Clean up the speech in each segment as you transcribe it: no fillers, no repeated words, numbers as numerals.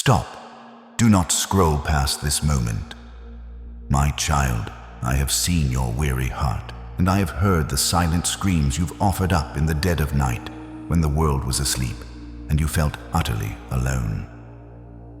Stop. Do not scroll past this moment. My child, I have seen your weary heart, and I have heard the silent screams you've offered up in the dead of night when the world was asleep and you felt utterly alone.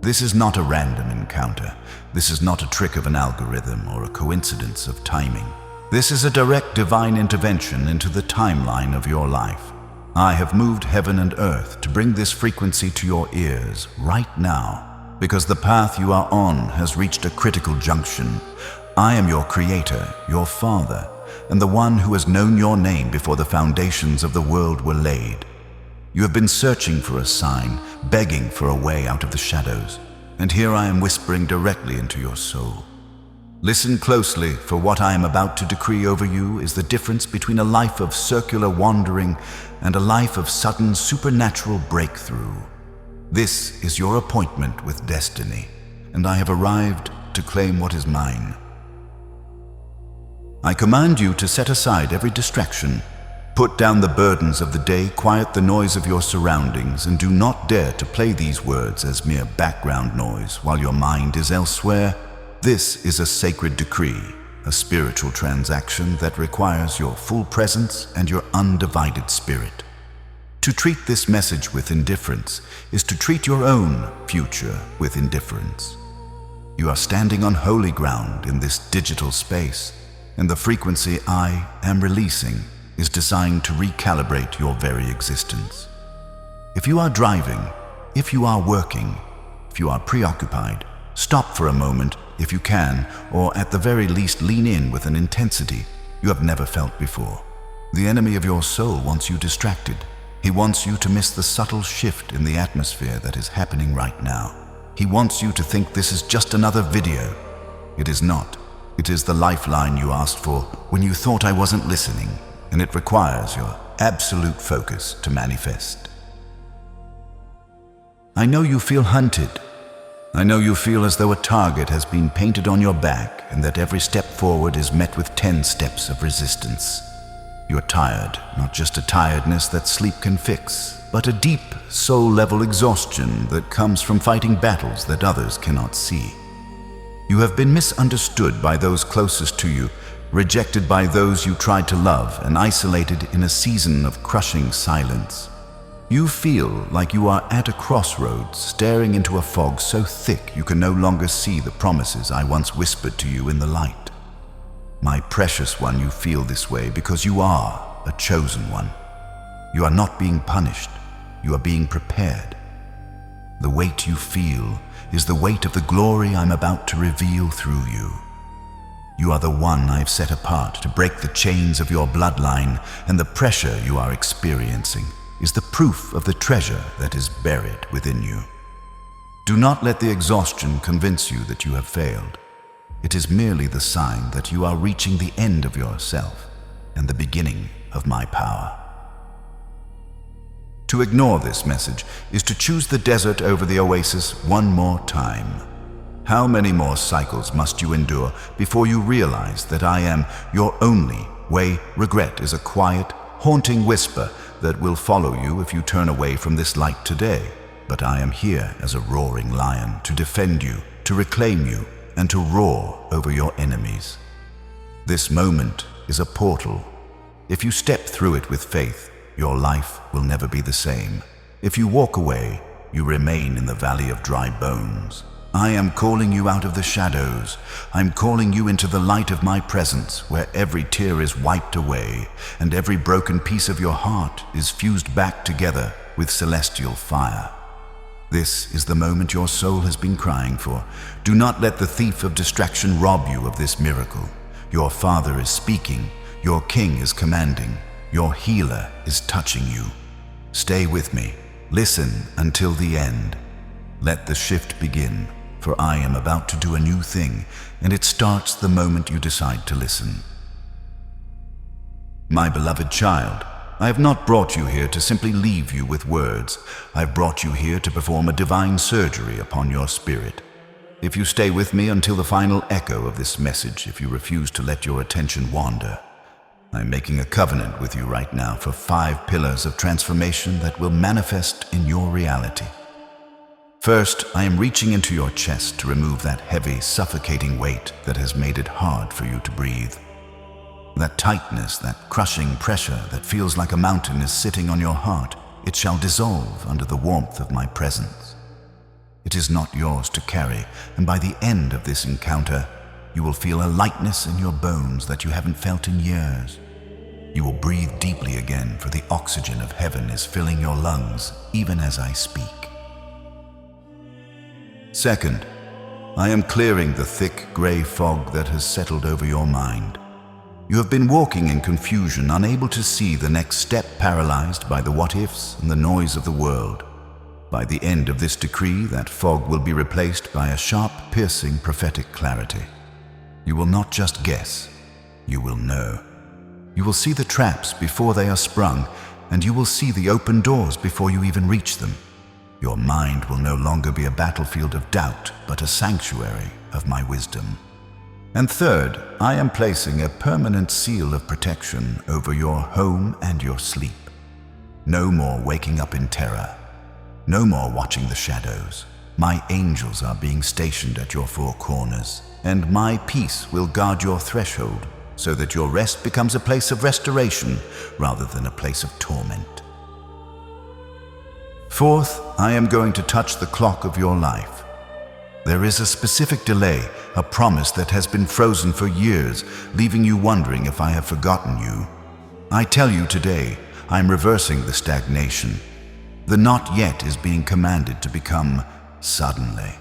This is not a random encounter. This is not a trick of an algorithm or a coincidence of timing. This is a direct divine intervention into the timeline of your life. I have moved heaven and earth to bring this frequency to your ears right now, because the path you are on has reached a critical junction. I am your creator, your father, and the one who has known your name before the foundations of the world were laid. You have been searching for a sign, begging for a way out of the shadows, and here I am whispering directly into your soul. Listen closely, for what I am about to decree over you is the difference between a life of circular wandering and a life of sudden supernatural breakthrough. This is your appointment with destiny, and I have arrived to claim what is mine. I command you to set aside every distraction. Put down the burdens of the day, quiet the noise of your surroundings, and do not dare to play these words as mere background noise while your mind is elsewhere. This is a sacred decree, a spiritual transaction that requires your full presence and your undivided spirit. To treat this message with indifference is to treat your own future with indifference. You are standing on holy ground in this digital space, and the frequency I am releasing is designed to recalibrate your very existence. If you are driving, if you are working, if you are preoccupied, stop for a moment if you can, or at the very least lean in with an intensity you have never felt before. The enemy of your soul wants you distracted. He wants you to miss the subtle shift in the atmosphere that is happening right now. He wants you to think this is just another video. It is not. It is the lifeline you asked for when you thought I wasn't listening, and it requires your absolute focus to manifest. I know you feel hunted. I know you feel as though a target has been painted on your back and that every step forward is met with 10 steps of resistance. You're tired, not just a tiredness that sleep can fix, but a deep, soul-level exhaustion that comes from fighting battles that others cannot see. You have been misunderstood by those closest to you, rejected by those you tried to love, and isolated in a season of crushing silence. You feel like you are at a crossroads, staring into a fog so thick you can no longer see the promises I once whispered to you in the light. My precious one, you feel this way because you are a chosen one. You are not being punished, you are being prepared. The weight you feel is the weight of the glory I'm about to reveal through you. You are the one I've set apart to break the chains of your bloodline, and the pressure you are experiencing is the proof of the treasure that is buried within you. Do not let the exhaustion convince you that you have failed. It is merely the sign that you are reaching the end of yourself and the beginning of my power. To ignore this message is to choose the desert over the oasis one more time. How many more cycles must you endure before you realize that I am your only way? Regret is a quiet, haunting whisper that will follow you if you turn away from this light today. But I am here as a roaring lion to defend you, to reclaim you, and to roar over your enemies. This moment is a portal. If you step through it with faith, your life will never be the same. If you walk away, you remain in the valley of dry bones. I am calling you out of the shadows. I'm calling you into the light of my presence, where every tear is wiped away and every broken piece of your heart is fused back together with celestial fire. This is the moment your soul has been crying for. Do not let the thief of distraction rob you of this miracle. Your Father is speaking, your King is commanding, your healer is touching you. Stay with me. Listen until the end. Let the shift begin, for I am about to do a new thing, and it starts the moment you decide to listen. My beloved child, I have not brought you here to simply leave you with words. I've brought you here to perform a divine surgery upon your spirit. If you stay with me until the final echo of this message, if you refuse to let your attention wander, I'm making a covenant with you right now for 5 pillars of transformation that will manifest in your reality. First, I am reaching into your chest to remove that heavy, suffocating weight that has made it hard for you to breathe. That tightness, that crushing pressure that feels like a mountain is sitting on your heart, it shall dissolve under the warmth of my presence. It is not yours to carry, and by the end of this encounter, you will feel a lightness in your bones that you haven't felt in years. You will breathe deeply again, for the oxygen of heaven is filling your lungs even as I speak. Second, I am clearing the thick gray fog that has settled over your mind. You have been walking in confusion, unable to see the next step, paralyzed by the what-ifs and the noise of the world. By the end of this decree, that fog will be replaced by a sharp, piercing, prophetic clarity. You will not just guess, you will know. You will see the traps before they are sprung, and you will see the open doors before you even reach them. Your mind will no longer be a battlefield of doubt, but a sanctuary of my wisdom. And third, I am placing a permanent seal of protection over your home and your sleep. No more waking up in terror. No more watching the shadows. My angels are being stationed at your four corners, and my peace will guard your threshold so that your rest becomes a place of restoration rather than a place of torment. Fourth, I am going to touch the clock of your life. There is a specific delay, a promise that has been frozen for years, leaving you wondering if I have forgotten you. I tell you today, I am reversing the stagnation. The not yet is being commanded to become suddenly.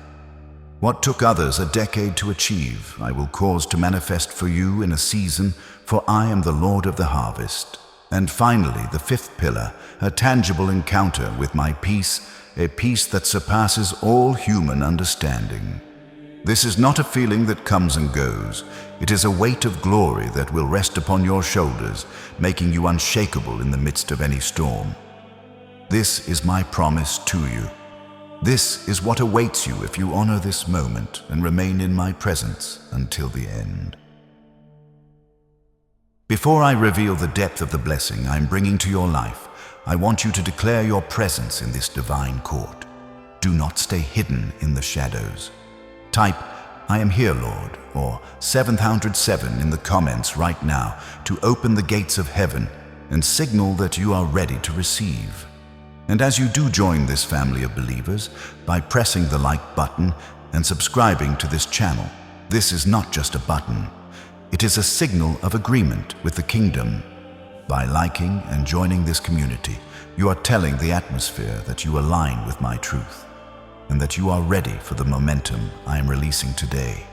What took others a decade to achieve, I will cause to manifest for you in a season, for I am the Lord of the harvest. And finally, the fifth pillar, a tangible encounter with my peace, a peace that surpasses all human understanding. This is not a feeling that comes and goes. It is a weight of glory that will rest upon your shoulders, making you unshakable in the midst of any storm. This is my promise to you. This is what awaits you if you honor this moment and remain in my presence until the end. Before I reveal the depth of the blessing I am bringing to your life, I want you to declare your presence in this divine court. Do not stay hidden in the shadows. Type, "I am here, Lord," or 707 in the comments right now to open the gates of heaven and signal that you are ready to receive. And as you do join this family of believers by pressing the like button and subscribing to this channel, this is not just a button. It is a signal of agreement with the kingdom. By liking and joining this community, you are telling the atmosphere that you align with my truth and that you are ready for the momentum I am releasing today.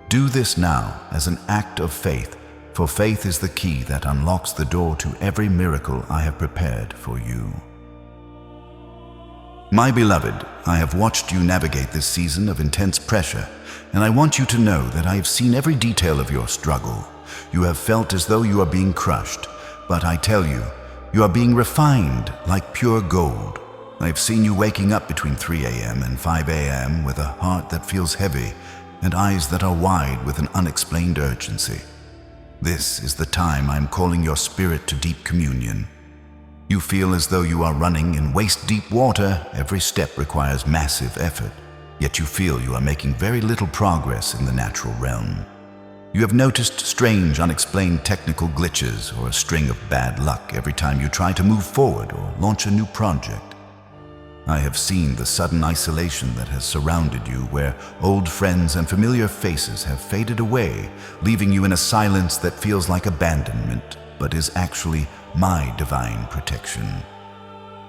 Do this now as an act of faith, for faith is the key that unlocks the door to every miracle I have prepared for you. My beloved, I have watched you navigate this season of intense pressure, and I want you to know that I have seen every detail of your struggle. You have felt as though you are being crushed, but I tell you, you are being refined like pure gold. I have seen you waking up between 3 a.m. and 5 a.m. with a heart that feels heavy and eyes that are wide with an unexplained urgency. This is the time I am calling your spirit to deep communion. You feel as though you are running in waist-deep water. Every step requires massive effort, yet you feel you are making very little progress in the natural realm. You have noticed strange, unexplained technical glitches or a string of bad luck every time you try to move forward or launch a new project. I have seen the sudden isolation that has surrounded you, where old friends and familiar faces have faded away, leaving you in a silence that feels like abandonment, but is actually my divine protection.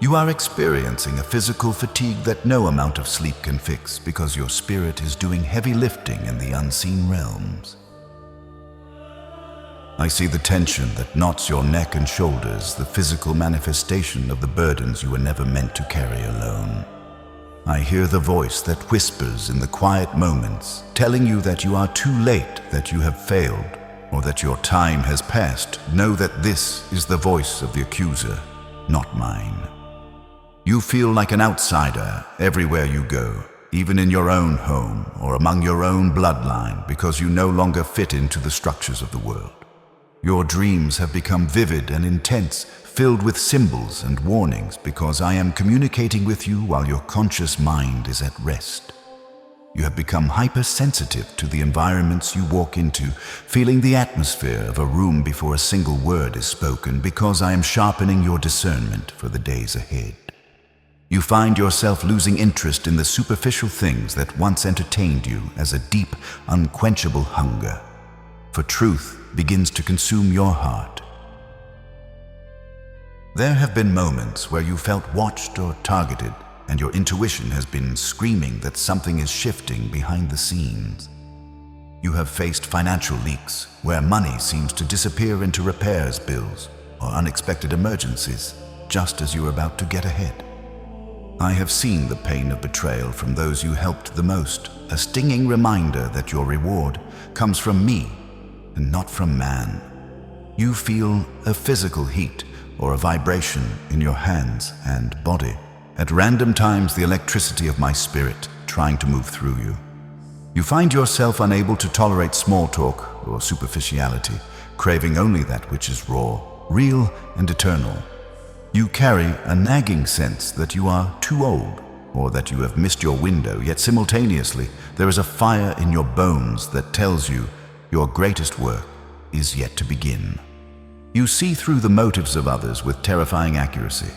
You are experiencing a physical fatigue that no amount of sleep can fix, because your spirit is doing heavy lifting in the unseen realms. I see the tension that knots your neck and shoulders, the physical manifestation of the burdens you were never meant to carry alone. I hear the voice that whispers in the quiet moments, telling you that you are too late, that you have failed, or that your time has passed. Know that this is the voice of the accuser, not mine. You feel like an outsider everywhere you go, even in your own home or among your own bloodline, because you no longer fit into the structures of the world. Your dreams have become vivid and intense, filled with symbols and warnings because I am communicating with you while your conscious mind is at rest. You have become hypersensitive to the environments you walk into, feeling the atmosphere of a room before a single word is spoken because I am sharpening your discernment for the days ahead. You find yourself losing interest in the superficial things that once entertained you as a deep, unquenchable hunger, for truth begins to consume your heart. There have been moments where you felt watched or targeted, and your intuition has been screaming that something is shifting behind the scenes. You have faced financial leaks where money seems to disappear into repairs bills or unexpected emergencies just as you are about to get ahead. I have seen the pain of betrayal from those you helped the most, a stinging reminder that your reward comes from me and not from man. You feel a physical heat or a vibration in your hands and body. At random times, the electricity of my spirit trying to move through you. You find yourself unable to tolerate small talk or superficiality, craving only that which is raw, real, and eternal. You carry a nagging sense that you are too old or that you have missed your window, yet simultaneously there is a fire in your bones that tells you your greatest work is yet to begin. You see through the motives of others with terrifying accuracy,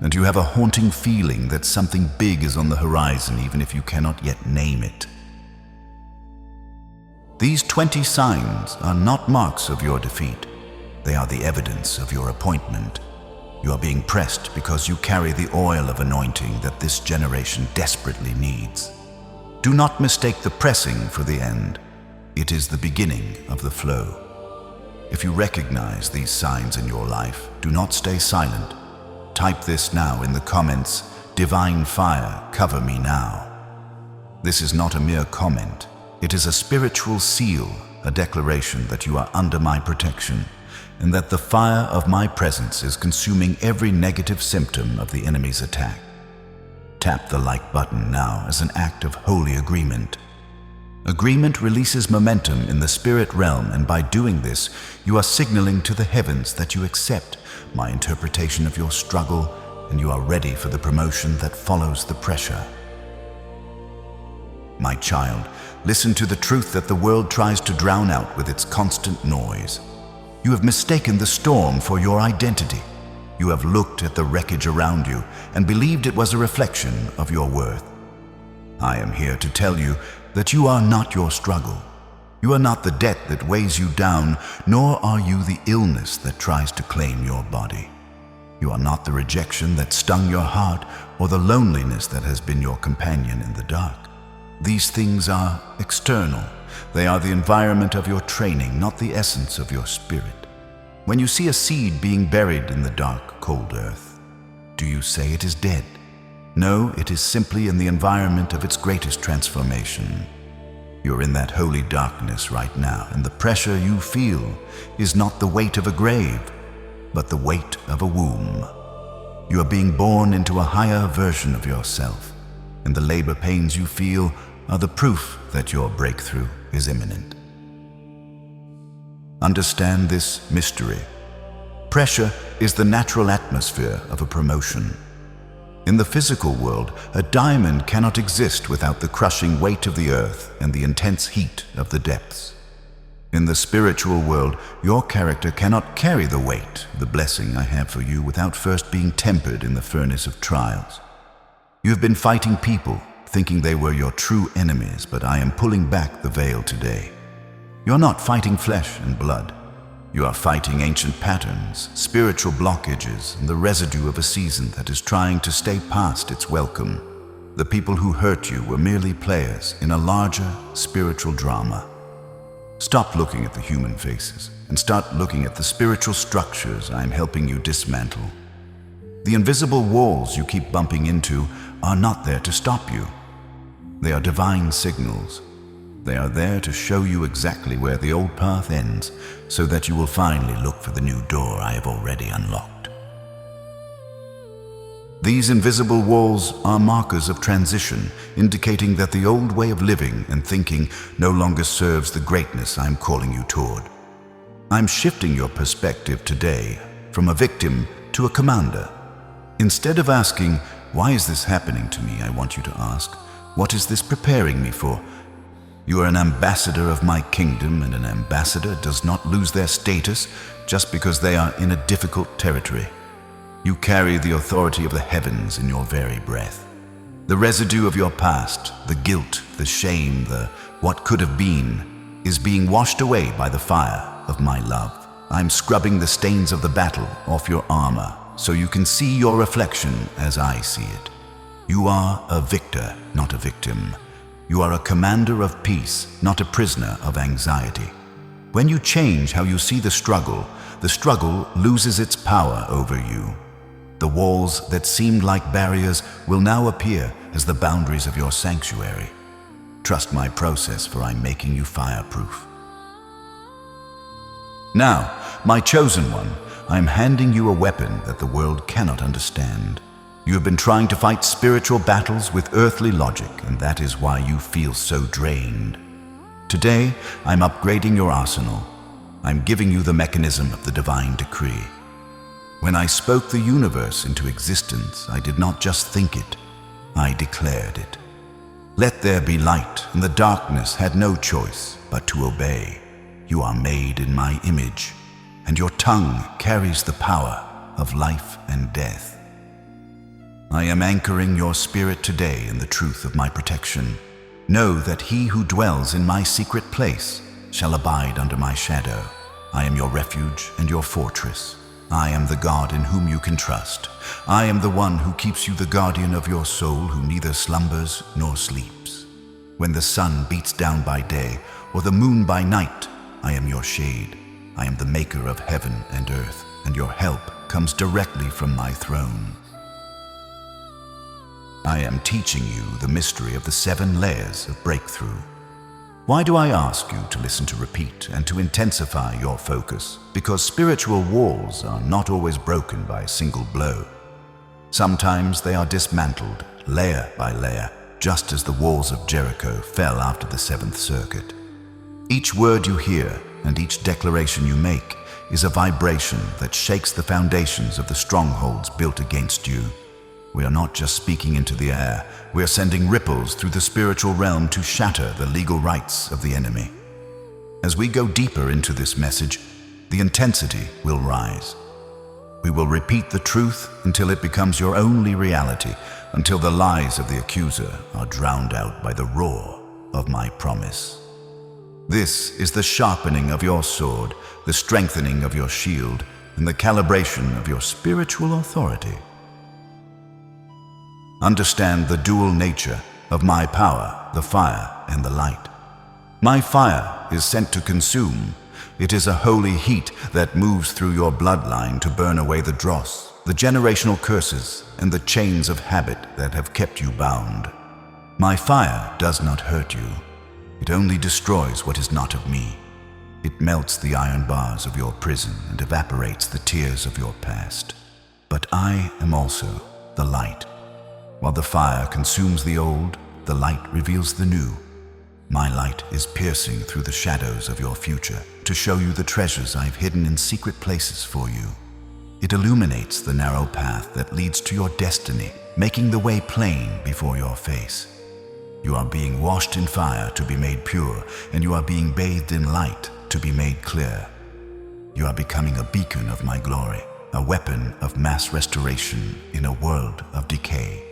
and you have a haunting feeling that something big is on the horizon even if you cannot yet name it. These 20 signs are not marks of your defeat. They are the evidence of your appointment. You are being pressed because you carry the oil of anointing that this generation desperately needs. Do not mistake the pressing for the end. It is the beginning of the flow. If you recognize these signs in your life, do not stay silent. Type this now in the comments, "Divine fire, cover me now." This is not a mere comment. It is a spiritual seal, a declaration that you are under my protection, and that the fire of my presence is consuming every negative symptom of the enemy's attack. Tap the like button now as an act of holy agreement. Agreement releases momentum in the spirit realm, and by doing this, you are signaling to the heavens that you accept my interpretation of your struggle and you are ready for the promotion that follows the pressure. My child, listen to the truth that the world tries to drown out with its constant noise. You have mistaken the storm for your identity. You have looked at the wreckage around you and believed it was a reflection of your worth. I am here to tell you that you are not your struggle. You are not the debt that weighs you down, nor are you the illness that tries to claim your body. You are not the rejection that stung your heart or the loneliness that has been your companion in the dark. These things are external. They are the environment of your training, not the essence of your spirit. When you see a seed being buried in the dark, cold earth, do you say it is dead? No, it is simply in the environment of its greatest transformation. You're in that holy darkness right now, and the pressure you feel is not the weight of a grave, but the weight of a womb. You are being born into a higher version of yourself, and the labor pains you feel are the proof that your breakthrough is imminent. Understand this mystery. Pressure is the natural atmosphere of a promotion. In the physical world, a diamond cannot exist without the crushing weight of the earth and the intense heat of the depths. In the spiritual world, your character cannot carry the weight, the blessing I have for you, without first being tempered in the furnace of trials. You have been fighting people, thinking they were your true enemies, but I am pulling back the veil today. You're not fighting flesh and blood. You are fighting ancient patterns, spiritual blockages, and the residue of a season that is trying to stay past its welcome. The people who hurt you were merely players in a larger spiritual drama. Stop looking at the human faces and start looking at the spiritual structures I'm helping you dismantle. The invisible walls you keep bumping into are not there to stop you. They are divine signals. They are there to show you exactly where the old path ends, so that you will finally look for the new door I have already unlocked. These invisible walls are markers of transition, indicating that the old way of living and thinking no longer serves the greatness I am calling you toward. I'm shifting your perspective today from a victim to a commander. Instead of asking, "Why is this happening to me?" I want you to ask, "What is this preparing me for?" You are an ambassador of my kingdom, and an ambassador does not lose their status just because they are in a difficult territory. You carry the authority of the heavens in your very breath. The residue of your past, the guilt, the shame, the what could have been, is being washed away by the fire of my love. I'm scrubbing the stains of the battle off your armor so you can see your reflection as I see it. You are a victor, not a victim. You are a commander of peace, not a prisoner of anxiety. When you change how you see the struggle loses its power over you. The walls that seemed like barriers will now appear as the boundaries of your sanctuary. Trust my process, for I'm making you fireproof. Now, my chosen one, I'm handing you a weapon that the world cannot understand. You have been trying to fight spiritual battles with earthly logic, and that is why you feel so drained. Today, I'm upgrading your arsenal. I'm giving you the mechanism of the divine decree. When I spoke the universe into existence, I did not just think it, I declared it. Let there be light, and the darkness had no choice but to obey. You are made in my image, and your tongue carries the power of life and death. I am anchoring your spirit today in the truth of my protection. Know that he who dwells in my secret place shall abide under my shadow. I am your refuge and your fortress. I am the God in whom you can trust. I am the one who keeps you the guardian of your soul, who neither slumbers nor sleeps. When the sun beats down by day or the moon by night, I am your shade. I am the maker of heaven and earth, and your help comes directly from my throne. I am teaching you the mystery of the 7 layers of breakthrough. Why do I ask you to listen to repeat and to intensify your focus? Because spiritual walls are not always broken by a single blow. Sometimes they are dismantled, layer by layer, just as the walls of Jericho fell after the 7th circuit. Each word you hear and each declaration you make is a vibration that shakes the foundations of the strongholds built against you. We are not just speaking into the air, we are sending ripples through the spiritual realm to shatter the legal rights of the enemy. As we go deeper into this message, the intensity will rise. We will repeat the truth until it becomes your only reality, until the lies of the accuser are drowned out by the roar of my promise. This is the sharpening of your sword, the strengthening of your shield, and the calibration of your spiritual authority. Understand the dual nature of my power, the fire and the light. My fire is sent to consume. It is a holy heat that moves through your bloodline to burn away the dross, the generational curses, and the chains of habit that have kept you bound. My fire does not hurt you. It only destroys what is not of me. It melts the iron bars of your prison and evaporates the tears of your past. But I am also the light. While the fire consumes the old, the light reveals the new. My light is piercing through the shadows of your future to show you the treasures I've hidden in secret places for you. It illuminates the narrow path that leads to your destiny, making the way plain before your face. You are being washed in fire to be made pure, and you are being bathed in light to be made clear. You are becoming a beacon of my glory, a weapon of mass restoration in a world of decay.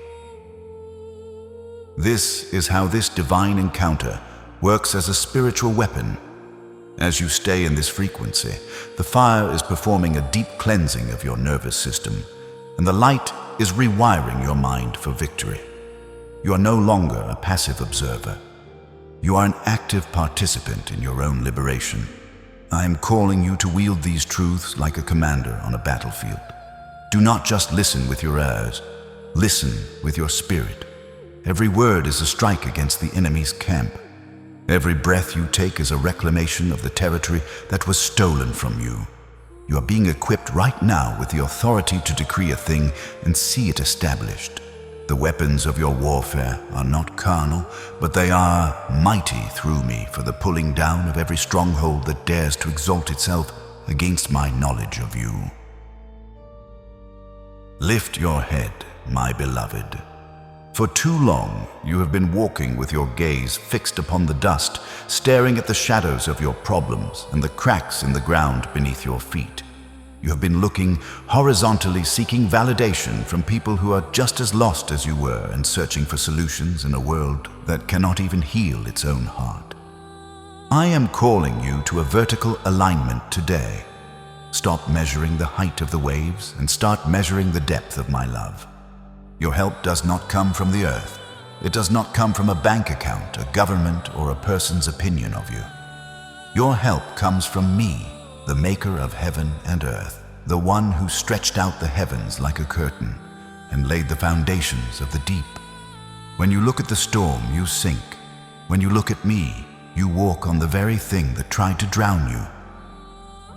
This is how this divine encounter works as a spiritual weapon. As you stay in this frequency, the fire is performing a deep cleansing of your nervous system, and the light is rewiring your mind for victory. You are no longer a passive observer. You are an active participant in your own liberation. I am calling you to wield these truths like a commander on a battlefield. Do not just listen with your ears. Listen with your spirit. Every word is a strike against the enemy's camp. Every breath you take is a reclamation of the territory that was stolen from you. You are being equipped right now with the authority to decree a thing and see it established. The weapons of your warfare are not carnal, but they are mighty through me for the pulling down of every stronghold that dares to exalt itself against my knowledge of you. Lift your head, my beloved. For too long, you have been walking with your gaze fixed upon the dust, staring at the shadows of your problems and the cracks in the ground beneath your feet. You have been looking horizontally, seeking validation from people who are just as lost as you were and searching for solutions in a world that cannot even heal its own heart. I am calling you to a vertical alignment today. Stop measuring the height of the waves and start measuring the depth of my love. Your help does not come from the earth. It does not come from a bank account, a government, or a person's opinion of you. Your help comes from me, the maker of heaven and earth, the one who stretched out the heavens like a curtain and laid the foundations of the deep. When you look at the storm, you sink. When you look at me, you walk on the very thing that tried to drown you.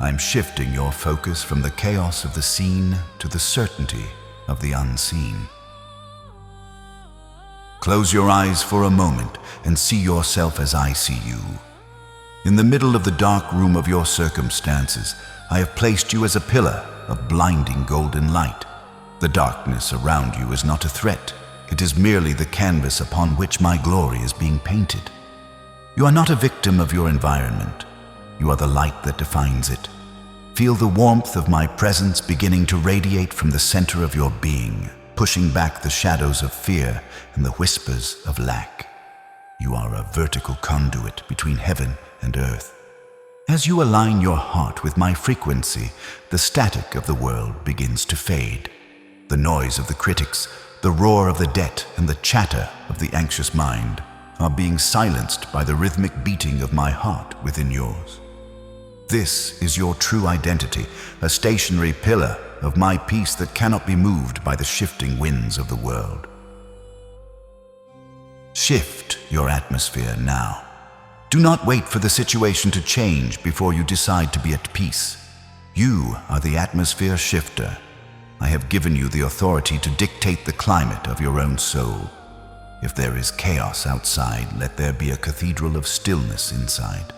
I'm shifting your focus from the chaos of the seen to the certainty of the unseen. Close your eyes for a moment and see yourself as I see you. In the middle of the dark room of your circumstances, I have placed you as a pillar of blinding golden light. The darkness around you is not a threat. It is merely the canvas upon which my glory is being painted. You are not a victim of your environment. You are the light that defines it. Feel the warmth of my presence beginning to radiate from the center of your being, pushing back the shadows of fear and the whispers of lack. You are a vertical conduit between heaven and earth. As you align your heart with my frequency, the static of the world begins to fade. The noise of the critics, the roar of the debt, and the chatter of the anxious mind are being silenced by the rhythmic beating of my heart within yours. This is your true identity, a stationary pillar of my peace that cannot be moved by the shifting winds of the world. Shift your atmosphere now. Do not wait for the situation to change before you decide to be at peace. You are the atmosphere shifter. I have given you the authority to dictate the climate of your own soul. If there is chaos outside, let there be a cathedral of stillness inside.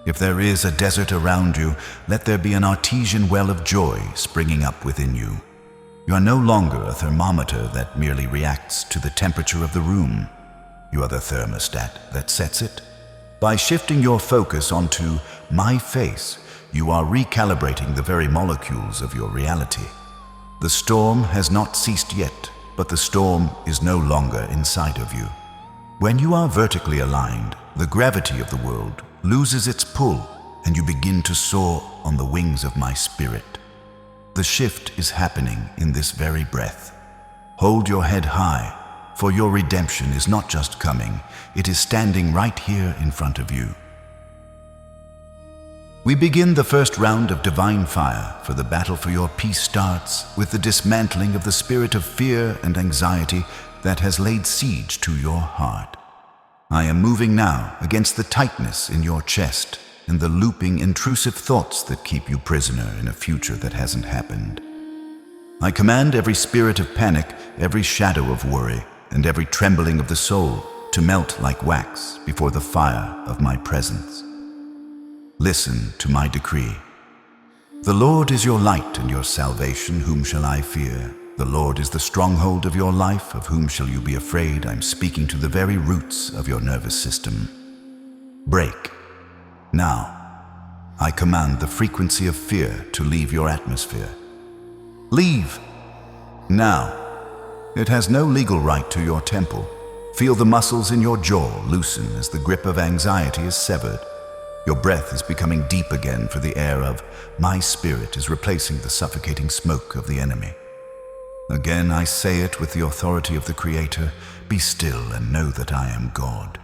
If there is a desert around you, let there be an artesian well of joy springing up within you. You are no longer a thermometer that merely reacts to the temperature of the room. You are the thermostat that sets it. By shifting your focus onto my face, you are recalibrating the very molecules of your reality. The storm has not ceased yet, but the storm is no longer inside of you. When you are vertically aligned, the gravity of the world loses its pull, and you begin to soar on the wings of my spirit. The shift is happening in this very breath. Hold your head high, for your redemption is not just coming, it is standing right here in front of you. We begin the first round of divine fire, for the battle for your peace starts with the dismantling of the spirit of fear and anxiety that has laid siege to your heart. I am moving now against the tightness in your chest and the looping, intrusive thoughts that keep you prisoner in a future that hasn't happened. I command every spirit of panic, every shadow of worry, and every trembling of the soul to melt like wax before the fire of my presence. Listen to my decree. The Lord is your light and your salvation, whom shall I fear? The Lord is the stronghold of your life, of whom shall you be afraid? I'm speaking to the very roots of your nervous system. Break. Now, I command the frequency of fear to leave your atmosphere. Leave. Now. It has no legal right to your temple. Feel the muscles in your jaw loosen as the grip of anxiety is severed. Your breath is becoming deep again, for the air of my spirit is replacing the suffocating smoke of the enemy. Again, I say it with the authority of the Creator, be still and know that I am God.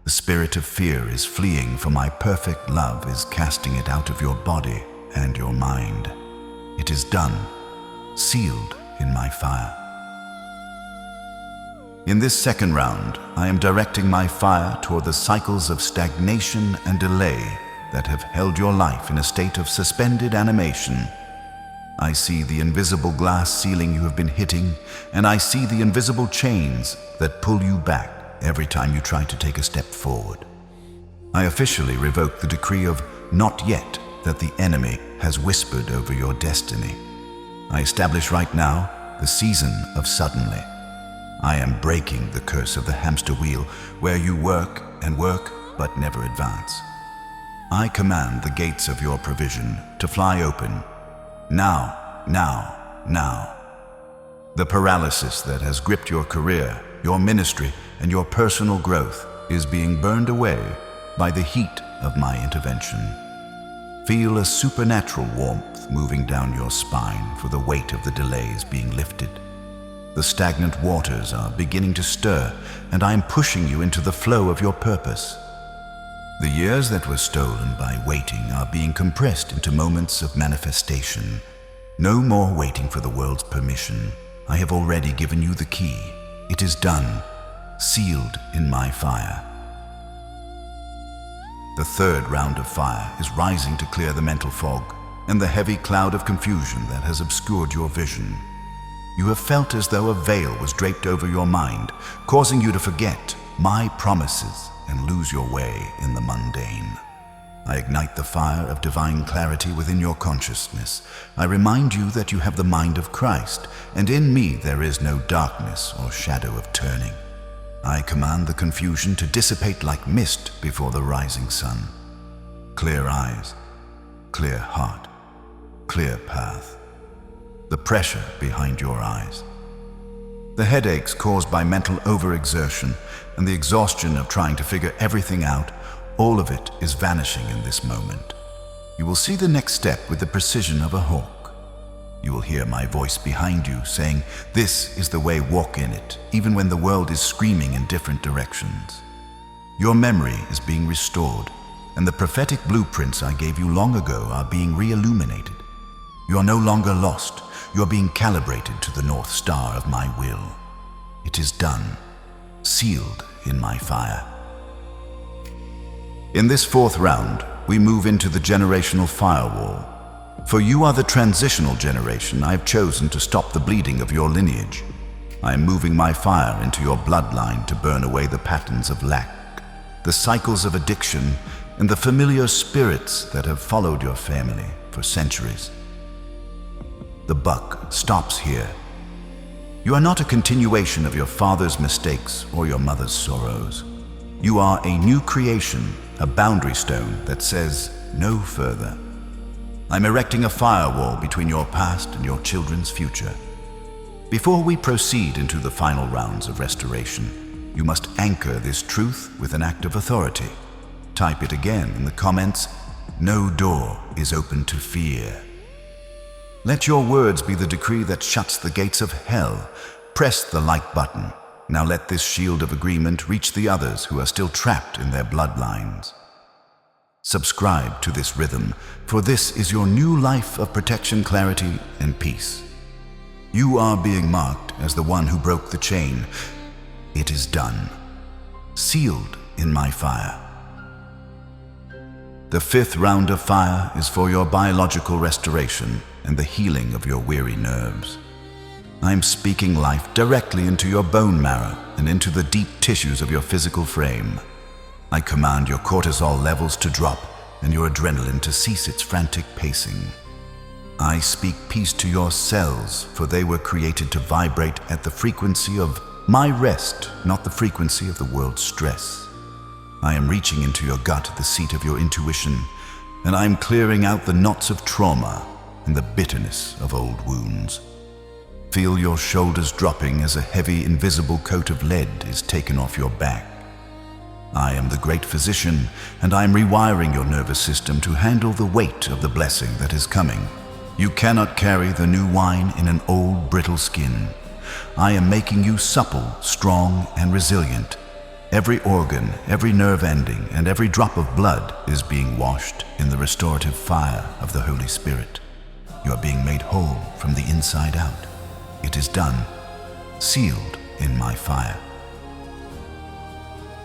The spirit of fear is fleeing, for my perfect love is casting it out of your body and your mind. It is done, sealed in my fire. In this second round, I am directing my fire toward the cycles of stagnation and delay that have held your life in a state of suspended animation. I see the invisible glass ceiling you have been hitting, and I see the invisible chains that pull you back every time you try to take a step forward. I officially revoke the decree of not yet that the enemy has whispered over your destiny. I establish right now the season of suddenly. I am breaking the curse of the hamster wheel, where you work and work but never advance. I command the gates of your provision to fly open. Now, now, now. The paralysis that has gripped your career, your ministry, and your personal growth is being burned away by the heat of my intervention. Feel a supernatural warmth moving down your spine for the weight of the delays being lifted. The stagnant waters are beginning to stir, and I am pushing you into the flow of your purpose. The years that were stolen by waiting are being compressed into moments of manifestation. No more waiting for the world's permission. I have already given you the key. It is done, sealed in my fire. The third round of fire is rising to clear the mental fog and the heavy cloud of confusion that has obscured your vision. You have felt as though a veil was draped over your mind, causing you to forget my promises and lose your way in the mundane. I ignite the fire of divine clarity within your consciousness. I remind you that you have the mind of Christ, and in me there is no darkness or shadow of turning. I command the confusion to dissipate like mist before the rising sun. Clear eyes, clear heart, clear path. The pressure behind your eyes. The headaches caused by mental overexertion and the exhaustion of trying to figure everything out, all of it is vanishing in this moment. You will see the next step with the precision of a hawk. You will hear my voice behind you saying, "This is the way, walk in it," even when the world is screaming in different directions. Your memory is being restored, and the prophetic blueprints I gave you long ago are being re-illuminated. You are no longer lost. You are being calibrated to the North Star of my will. It is done, sealed in my fire. In this fourth round, we move into the generational firewall. For you are the transitional generation I have chosen to stop the bleeding of your lineage. I am moving my fire into your bloodline to burn away the patterns of lack, the cycles of addiction, and the familiar spirits that have followed your family for centuries. The buck stops here. You are not a continuation of your father's mistakes or your mother's sorrows. You are a new creation, a boundary stone that says no further. I'm erecting a firewall between your past and your children's future. Before we proceed into the final rounds of restoration, you must anchor this truth with an act of authority. Type it again in the comments. No door is open to fear. Let your words be the decree that shuts the gates of hell. Press the like button. Now let this shield of agreement reach the others who are still trapped in their bloodlines. Subscribe to this rhythm, for this is your new life of protection, clarity, and peace. You are being marked as the one who broke the chain. It is done, sealed in my fire. The fifth round of fire is for your biological restoration and the healing of your weary nerves. I am speaking life directly into your bone marrow and into the deep tissues of your physical frame. I command your cortisol levels to drop and your adrenaline to cease its frantic pacing. I speak peace to your cells, for they were created to vibrate at the frequency of my rest, not the frequency of the world's stress. I am reaching into your gut, the seat of your intuition, and I am clearing out the knots of trauma and the bitterness of old wounds. Feel your shoulders dropping as a heavy, invisible coat of lead is taken off your back. I am the great physician, and I am rewiring your nervous system to handle the weight of the blessing that is coming. You cannot carry the new wine in an old, brittle skin. I am making you supple, strong, and resilient. Every organ, every nerve ending, and every drop of blood is being washed in the restorative fire of the Holy Spirit. You are being made whole from the inside out. It is done, sealed in my fire.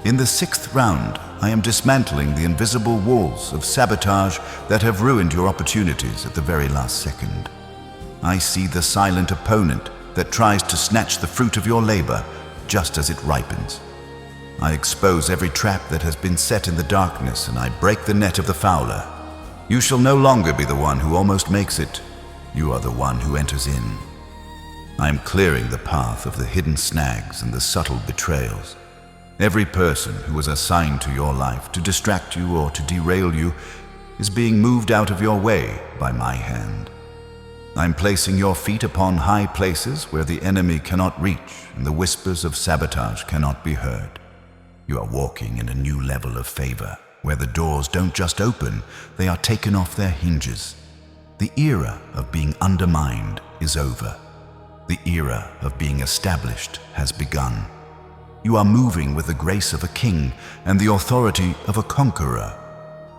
In the sixth round, I am dismantling the invisible walls of sabotage that have ruined your opportunities at the very last second. I see the silent opponent that tries to snatch the fruit of your labor just as it ripens. I expose every trap that has been set in the darkness, and I break the net of the fowler. You shall no longer be the one who almost makes it. You are the one who enters in. I am clearing the path of the hidden snags and the subtle betrayals. Every person who was assigned to your life to distract you or to derail you is being moved out of your way by my hand. I'm placing your feet upon high places where the enemy cannot reach and the whispers of sabotage cannot be heard. You are walking in a new level of favor, where the doors don't just open, they are taken off their hinges. The era of being undermined is over. The era of being established has begun. You are moving with the grace of a king and the authority of a conqueror.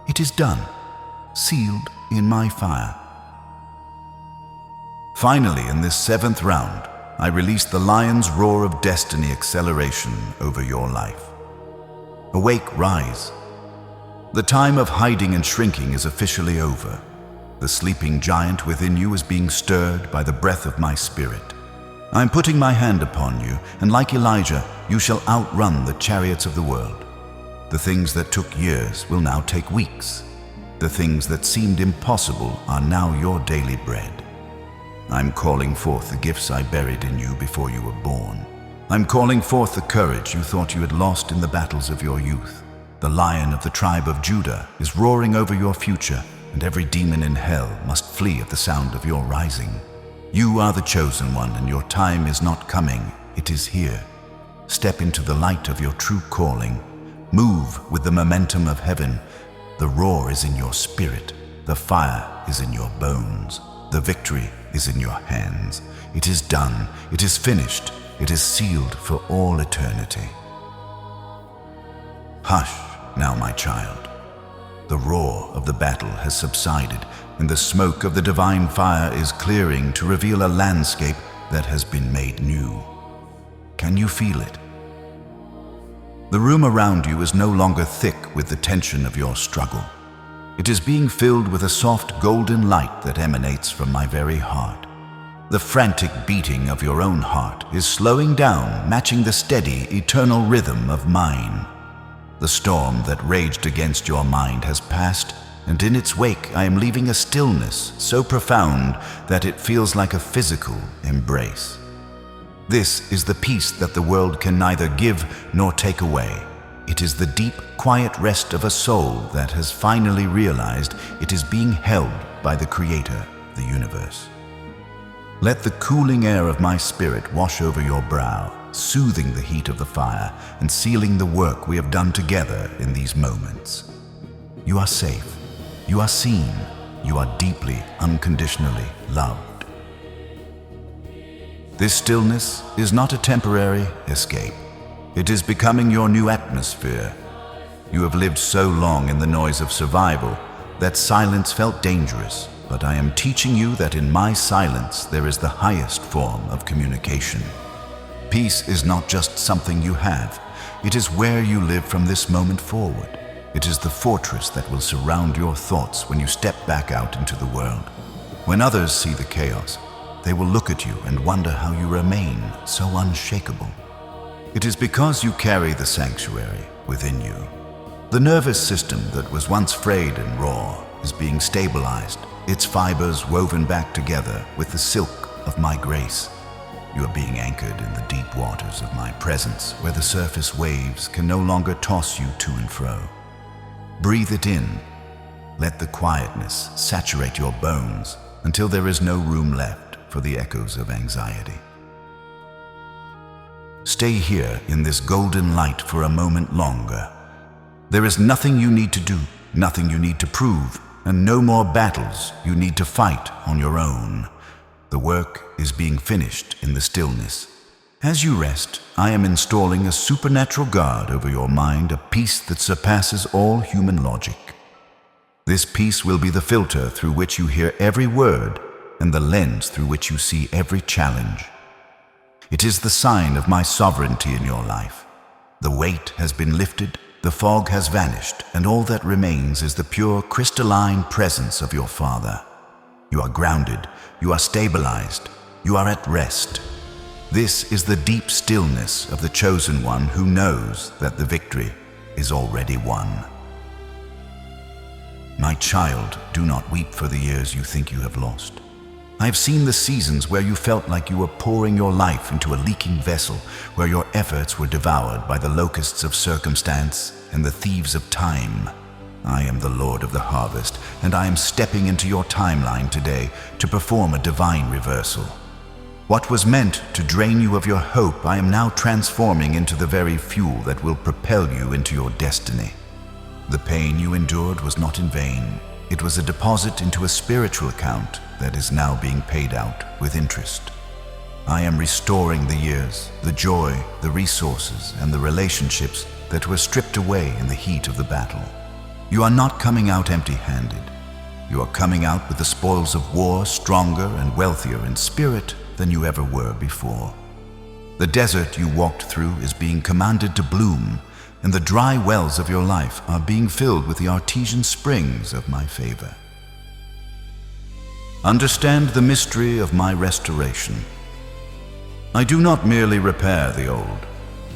It is done, sealed in my fire. Finally, in this 7th round, I release the lion's roar of destiny acceleration over your life. Awake, rise. The time of hiding and shrinking is officially over. The sleeping giant within you is being stirred by the breath of my spirit. I am putting my hand upon you, and like Elijah, you shall outrun the chariots of the world. The things that took years will now take weeks. The things that seemed impossible are now your daily bread. I'm calling forth the gifts I buried in you before you were born. I'm calling forth the courage you thought you had lost in the battles of your youth. The lion of the tribe of Judah is roaring over your future, and every demon in hell must flee at the sound of your rising. You are the chosen one, and your time is not coming, it is here. Step into the light of your true calling. Move with the momentum of heaven. The roar is in your spirit. The fire is in your bones. The victory is in your hands. It is done. It is finished. It is sealed for all eternity. Hush now, my child. The roar of the battle has subsided, and the smoke of the divine fire is clearing to reveal a landscape that has been made new. Can you feel it? The room around you is no longer thick with the tension of your struggle. It is being filled with a soft golden light that emanates from my very heart. The frantic beating of your own heart is slowing down, matching the steady, eternal rhythm of mine. The storm that raged against your mind has passed, and in its wake I am leaving a stillness so profound that it feels like a physical embrace. This is the peace that the world can neither give nor take away. It is the deep, quiet rest of a soul that has finally realized it is being held by the Creator of the universe. Let the cooling air of my spirit wash over your brow, soothing the heat of the fire and sealing the work we have done together in these moments. You are safe. You are seen. You are deeply, unconditionally loved. This stillness is not a temporary escape. It is becoming your new atmosphere. You have lived so long in the noise of survival that silence felt dangerous, but I am teaching you that in my silence there is the highest form of communication. Peace is not just something you have. It is where you live from this moment forward. It is the fortress that will surround your thoughts when you step back out into the world. When others see the chaos, they will look at you and wonder how you remain so unshakable. It is because you carry the sanctuary within you. The nervous system that was once frayed and raw is being stabilized, its fibers woven back together with the silk of my grace. You are being anchored in the deep waters of my presence, where the surface waves can no longer toss you to and fro. Breathe it in. Let the quietness saturate your bones until there is no room left for the echoes of anxiety. Stay here in this golden light for a moment longer. There is nothing you need to do, nothing you need to prove, and no more battles you need to fight on your own. The work is being finished in the stillness. As you rest, I am installing a supernatural guard over your mind, a peace that surpasses all human logic. This peace will be the filter through which you hear every word and the lens through which you see every challenge. It is the sign of my sovereignty in your life. The weight has been lifted, the fog has vanished, and all that remains is the pure, crystalline presence of your Father. You are grounded, you are stabilized, you are at rest. This is the deep stillness of the chosen one who knows that the victory is already won. My child, do not weep for the years you think you have lost. I have seen the seasons where you felt like you were pouring your life into a leaking vessel, where your efforts were devoured by the locusts of circumstance and the thieves of time. I am the Lord of the harvest, and I am stepping into your timeline today to perform a divine reversal. What was meant to drain you of your hope, I am now transforming into the very fuel that will propel you into your destiny. The pain you endured was not in vain. It was a deposit into a spiritual account that is now being paid out with interest. I am restoring the years, the joy, the resources, and the relationships that were stripped away in the heat of the battle. You are not coming out empty-handed. You are coming out with the spoils of war stronger and wealthier in spirit than you ever were before. The desert you walked through is being commanded to bloom, and the dry wells of your life are being filled with the artesian springs of my favor. Understand the mystery of my restoration. I do not merely repair the old.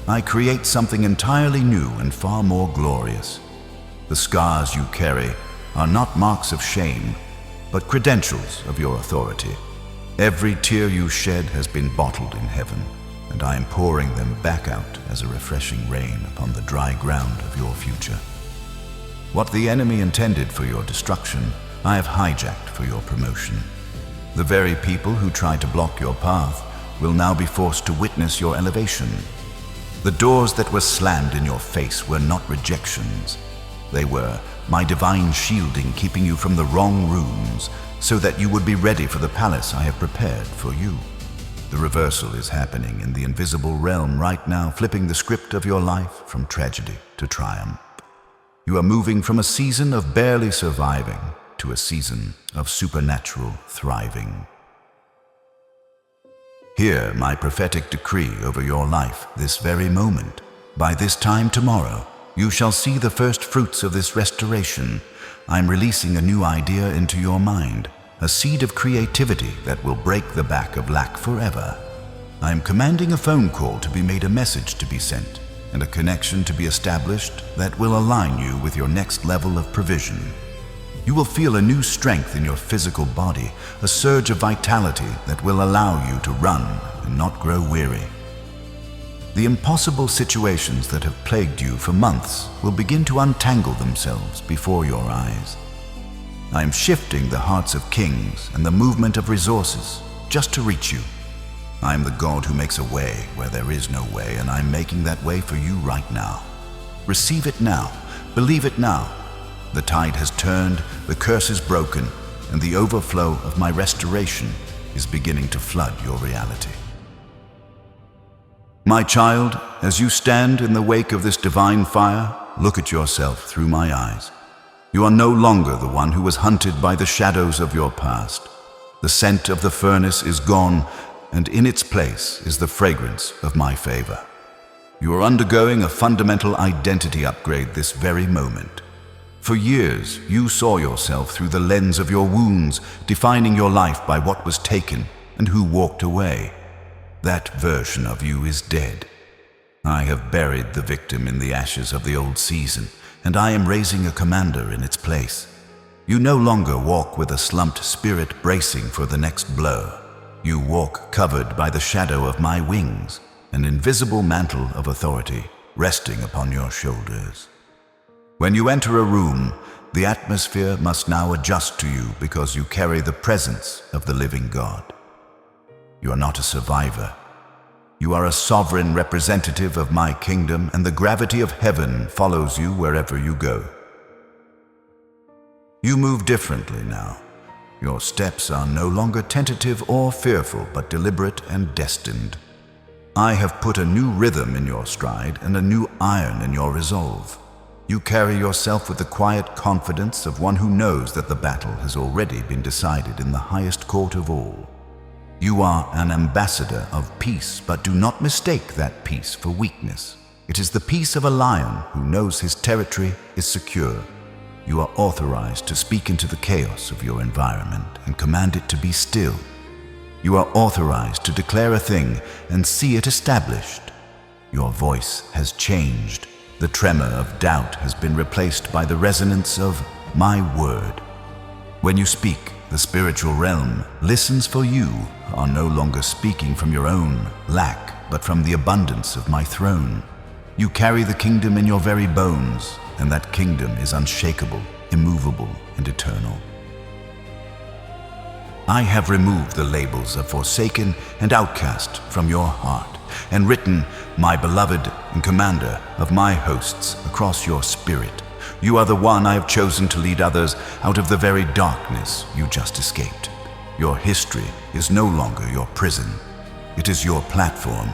I create something entirely new and far more glorious. The scars you carry are not marks of shame, but credentials of your authority. Every tear you shed has been bottled in heaven, and I am pouring them back out as a refreshing rain upon the dry ground of your future. What the enemy intended for your destruction, I have hijacked for your promotion. The very people who tried to block your path will now be forced to witness your elevation. The doors that were slammed in your face were not rejections. They were my divine shielding, keeping you from the wrong rooms so that you would be ready for the palace I have prepared for you. The reversal is happening in the invisible realm right now, flipping the script of your life from tragedy to triumph. You are moving from a season of barely surviving to a season of supernatural thriving. Hear my prophetic decree over your life this very moment. By this time tomorrow, you shall see the first fruits of this restoration. I am releasing a new idea into your mind, a seed of creativity that will break the back of lack forever. I am commanding a phone call to be made, a message to be sent, and a connection to be established that will align you with your next level of provision. You will feel a new strength in your physical body, a surge of vitality that will allow you to run and not grow weary. The impossible situations that have plagued you for months will begin to untangle themselves before your eyes. I am shifting the hearts of kings and the movement of resources just to reach you. I am the God who makes a way where there is no way, and I'm making that way for you right now. Receive it now. Believe it now. The tide has turned, the curse is broken, and the overflow of my restoration is beginning to flood your reality. My child, as you stand in the wake of this divine fire, look at yourself through my eyes. You are no longer the one who was hunted by the shadows of your past. The scent of the furnace is gone, and in its place is the fragrance of my favor. You are undergoing a fundamental identity upgrade this very moment. For years, you saw yourself through the lens of your wounds, defining your life by what was taken and who walked away. That version of you is dead. I have buried the victim in the ashes of the old season, and I am raising a commander in its place. You no longer walk with a slumped spirit bracing for the next blow. You walk covered by the shadow of my wings, an invisible mantle of authority resting upon your shoulders. When you enter a room, the atmosphere must now adjust to you because you carry the presence of the living God. You are not a survivor. You are a sovereign representative of my kingdom, and the gravity of heaven follows you wherever you go. You move differently now. Your steps are no longer tentative or fearful, but deliberate and destined. I have put a new rhythm in your stride and a new iron in your resolve. You carry yourself with the quiet confidence of one who knows that the battle has already been decided in the highest court of all. You are an ambassador of peace, but do not mistake that peace for weakness. It is the peace of a lion who knows his territory is secure. You are authorized to speak into the chaos of your environment and command it to be still. You are authorized to declare a thing and see it established. Your voice has changed. The tremor of doubt has been replaced by the resonance of my word. When you speak, The spiritual realm listens, for you are no longer speaking from your own lack, but from the abundance of my throne. You carry the kingdom in your very bones, and that kingdom is unshakable, immovable, and eternal. I have removed the labels of forsaken and outcast from your heart, and written, my beloved and commander of my hosts, across your spirit. You are the one I have chosen to lead others out of the very darkness you just escaped. Your history is no longer your prison. It is your platform.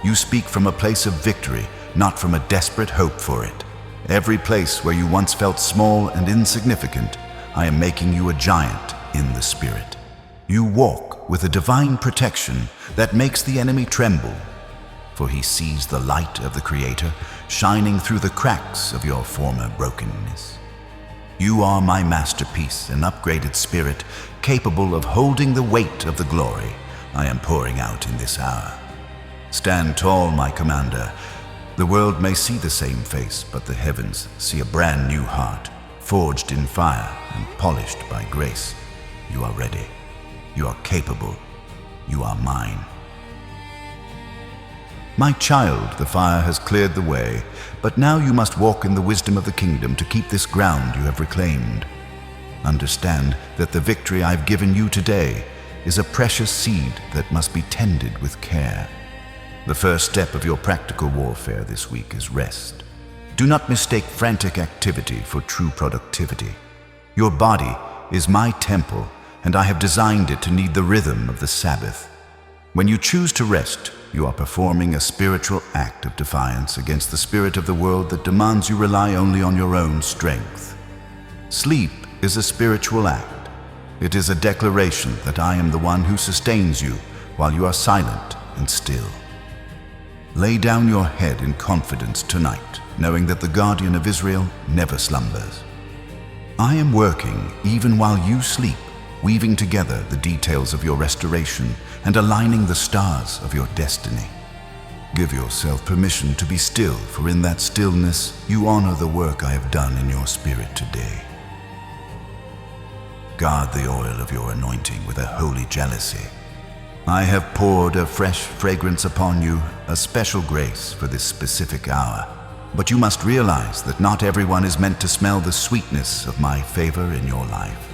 You speak from a place of victory, not from a desperate hope for it. Every place where you once felt small and insignificant, I am making you a giant in the spirit. You walk with a divine protection that makes the enemy tremble, for he sees the light of the Creator shining through the cracks of your former brokenness. You are my masterpiece, an upgraded spirit capable of holding the weight of the glory I am pouring out in this hour. Stand tall, my commander. The world may see the same face, but the heavens see a brand new heart, forged in fire and polished by grace. You are ready. You are capable. You are mine. My child, the fire has cleared the way, but now you must walk in the wisdom of the kingdom to keep this ground you have reclaimed. Understand that the victory I've given you today is a precious seed that must be tended with care. The first step of your practical warfare this week is rest. Do not mistake frantic activity for true productivity. Your body is my temple, and I have designed it to need the rhythm of the Sabbath. When you choose to rest, you are performing a spiritual act of defiance against the spirit of the world that demands you rely only on your own strength. Sleep is a spiritual act. It is a declaration that I am the one who sustains you while you are silent and still. Lay down your head in confidence tonight, knowing that the Guardian of Israel never slumbers. I am working even while you sleep, weaving together the details of your restoration and aligning the stars of your destiny. Give yourself permission to be still, for in that stillness you honor the work I have done in your spirit today. Guard the oil of your anointing with a holy jealousy. I have poured a fresh fragrance upon you, a special grace for this specific hour. But you must realize that not everyone is meant to smell the sweetness of my favor in your life.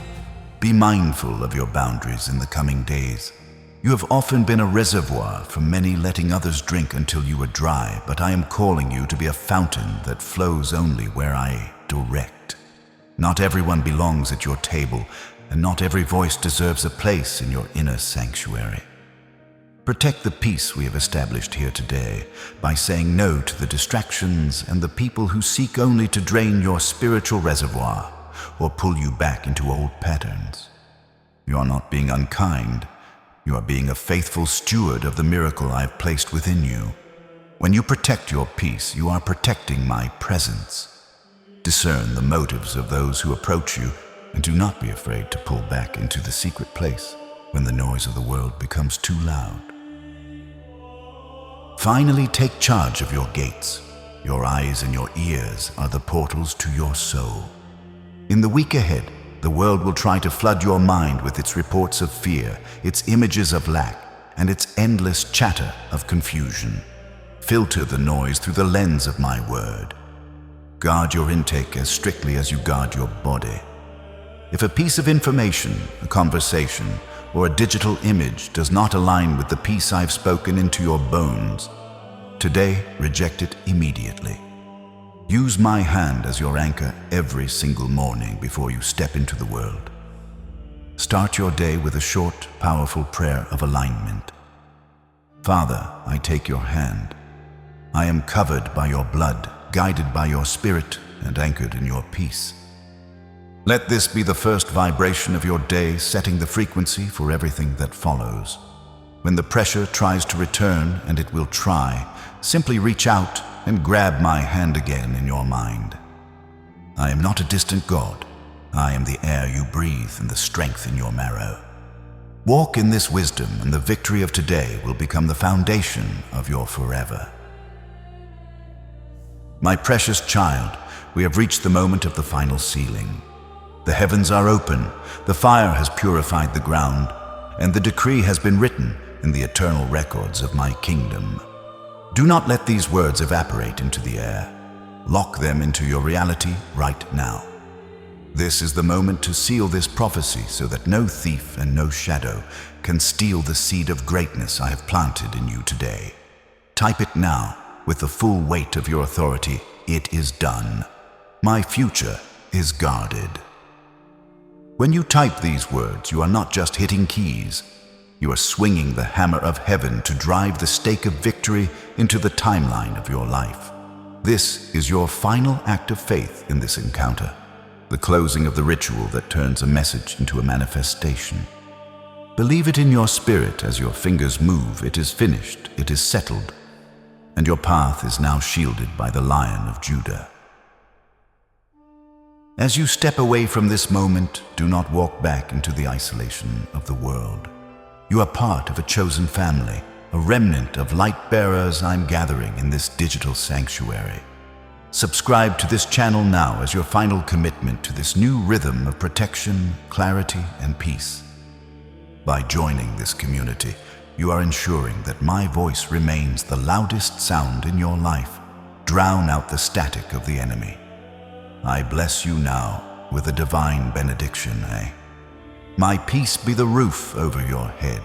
Be mindful of your boundaries in the coming days. You have often been a reservoir for many, letting others drink until you are dry, but I am calling you to be a fountain that flows only where I direct. Not everyone belongs at your table, and not every voice deserves a place in your inner sanctuary. Protect the peace we have established here today by saying no to the distractions and the people who seek only to drain your spiritual reservoir or pull you back into old patterns. You are not being unkind. You are being a faithful steward of the miracle I have placed within you. When you protect your peace, you are protecting my presence. Discern the motives of those who approach you, and do not be afraid to pull back into the secret place when the noise of the world becomes too loud. Finally, take charge of your gates. Your eyes and your ears are the portals to your soul. In the week ahead, the world will try to flood your mind with its reports of fear, its images of lack, and its endless chatter of confusion. Filter the noise through the lens of my word. Guard your intake as strictly as you guard your body. If a piece of information, a conversation, or a digital image does not align with the peace I've spoken into your bones, today reject it immediately. Use my hand as your anchor every single morning before you step into the world. Start your day with a short, powerful prayer of alignment. Father, I take your hand. I am covered by your blood, guided by your spirit, and anchored in your peace. Let this be the first vibration of your day, setting the frequency for everything that follows. When the pressure tries to return, and it will try, simply reach out and grab my hand again in your mind. I am not a distant God. I am the air you breathe and the strength in your marrow. Walk in this wisdom, and the victory of today will become the foundation of your forever. My precious child, we have reached the moment of the final sealing. The heavens are open, the fire has purified the ground, and the decree has been written in the eternal records of my kingdom. Do not let these words evaporate into the air. Lock them into your reality right now. This is the moment to seal this prophecy so that no thief and no shadow can steal the seed of greatness I have planted in you today. Type it now with the full weight of your authority. It is done. My future is guarded. When you type these words, you are not just hitting keys. You are swinging the hammer of heaven to drive the stake of victory into the timeline of your life. This is your final act of faith in this encounter, the closing of the ritual that turns a message into a manifestation. Believe it in your spirit as your fingers move. It is finished, it is settled, and your path is now shielded by the Lion of Judah. As you step away from this moment, do not walk back into the isolation of the world. You are part of a chosen family, a remnant of light bearers I'm gathering in this digital sanctuary. Subscribe to this channel now as your final commitment to this new rhythm of protection, clarity, and peace. By joining this community, you are ensuring that my voice remains the loudest sound in your life. Drown out the static of the enemy. I bless you now with a divine benediction, My peace be the roof over your head.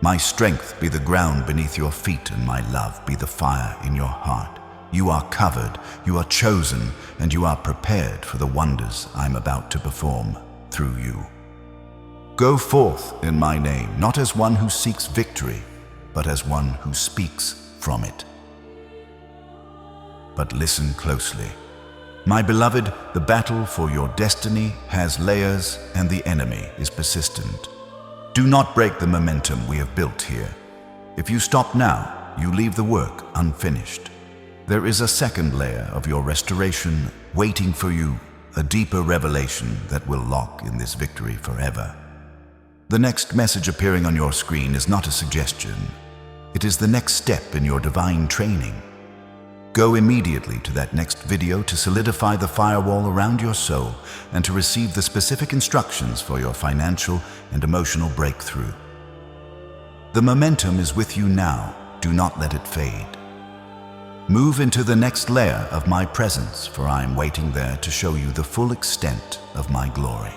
My strength be the ground beneath your feet, and my love be the fire in your heart. You are covered, you are chosen, and you are prepared for the wonders I'm about to perform through you. Go forth in my name, not as one who seeks victory, but as one who speaks from it. But listen closely. My beloved, the battle for your destiny has layers, and the enemy is persistent. Do not break the momentum we have built here. If you stop now, you leave the work unfinished. There is a second layer of your restoration waiting for you, a deeper revelation that will lock in this victory forever. The next message appearing on your screen is not a suggestion. It is the next step in your divine training. Go immediately to that next video to solidify the firewall around your soul and to receive the specific instructions for your financial and emotional breakthrough. The momentum is with you now. Do not let it fade. Move into the next layer of my presence, for I am waiting there to show you the full extent of my glory.